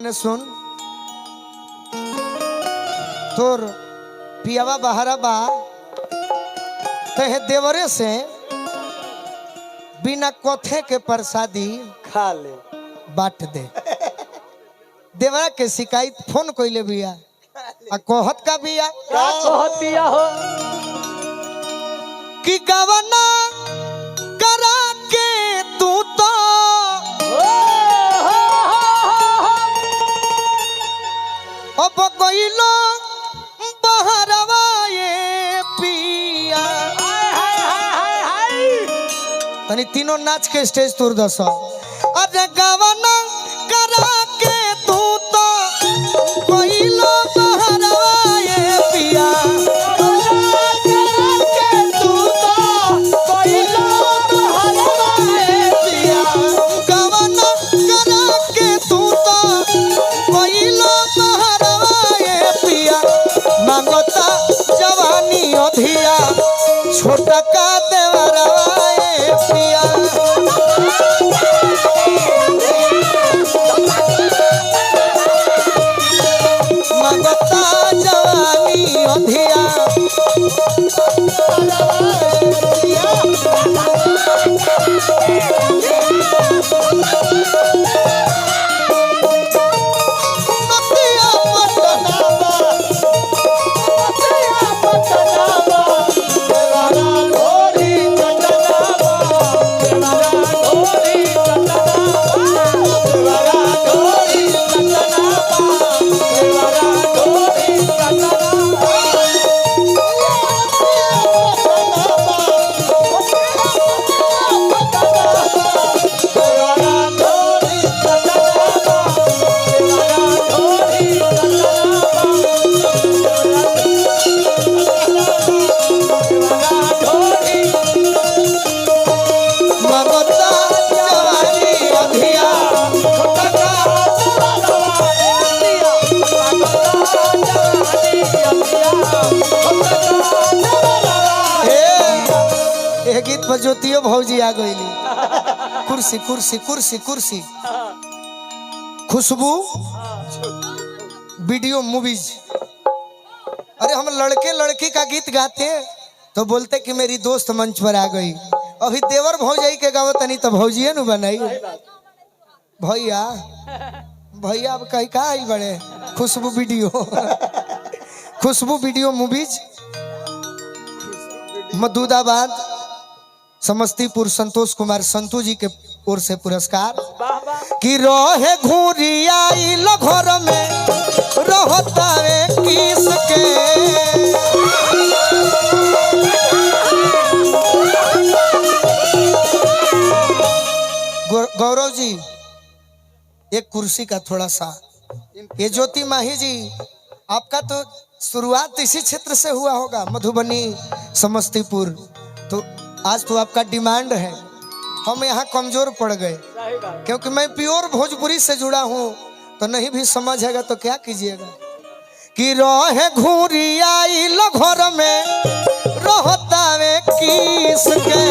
ने सुन तोर पियावा बहरा बा तहे देवरे से बिना कोथे के प्रसादी खा ले बाट दे। देवरा के शिकायत फोन कोइले बिया आ कहत का बिया का कहतिया हो कि गवना करा के तू तो अब गइलो बहरवा ये पिया। तनी तीनों नाच के स्टेज तोड़ दस। अरे गवना करा के तू तो गइलो बहरवा ये पिया। जवानी अधिया छोटा का देवरवा ये पिया। मंगता जवानी अधिया गीत पर ज्योतियो भौजी आ गईली। कुर्सी कुर्सी कुर्सी कुर्सी खुशबू वीडियो मूवीज। अरे हम लड़के लड़की का गीत गाते तो बोलते कि मेरी दोस्त मंच पर आ गई। अभी देवर भौजाई के गावत तनी तो भौजिए नु बनाई। भैया भैया अब कहीं का आई बड़े खुशबू वीडियो खुशबू वीडियो मूवीज मधुदाबाद समस्तीपुर संतोष कुमार संतू जी के ओर से पुरस्कार। कि रोहे घूरिया घर में रहता रे किस के। गौरव जी एक कुर्सी का थोड़ा सा। ये ज्योति माही जी आपका तो शुरुआत इसी क्षेत्र से हुआ होगा, मधुबनी समस्तीपुर। तो आज तो आपका डिमांड है, हम यहाँ कमजोर पड़ गए क्योंकि मैं प्योर भोजपुरी से जुड़ा हूँ तो नहीं भी समझेगा तो क्या कीजिएगा। कि रहे घूरिया घर में रहता वे किस के।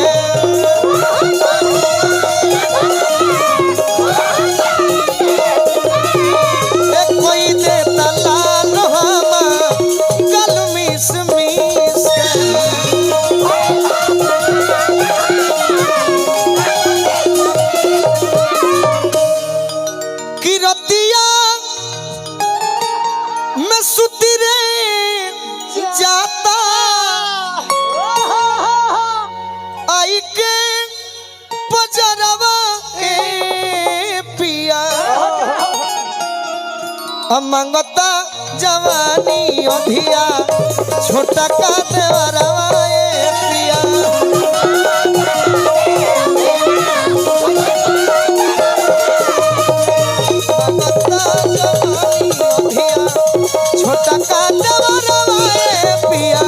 कोई देता लाल गल मिस मिस की रतिया मैं सुती रे जाता आई के बजरवा ए पिया। मंगता जवानी अधिया छोटा का देवरवा ये पिया। मंगता जवानी अधिया छोटा का देवरवा ये पिया।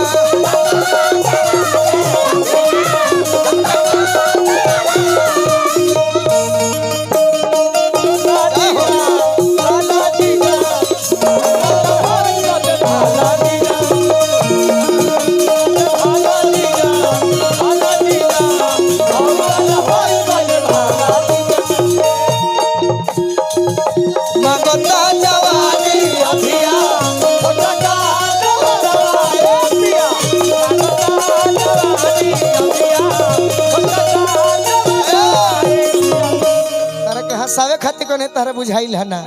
फसावे खातिर कोने तारा बुझाइल है ना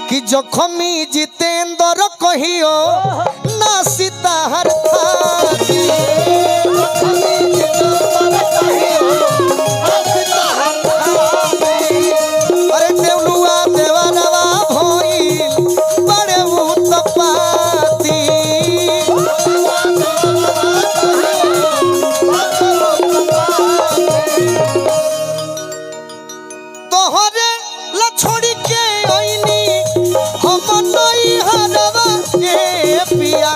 कि जखमी जितेंद्र कहियो ना सीता हर थाती अरे देवलुआ देवरवा भइल बड़े उत्पाती तोहरे ला छोड़ी के आईनी हम नई हरवा ए पिया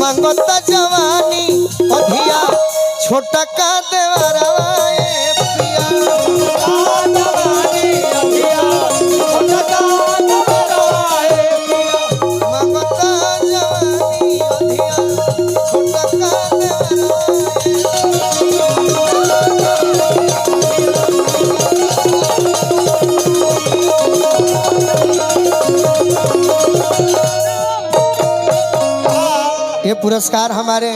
मांगता जवानी अधिया छोटा का देवरवा ए पिया मांगता जवानी अधिया छोटा का देवरवा ये पुरस्कार हमारे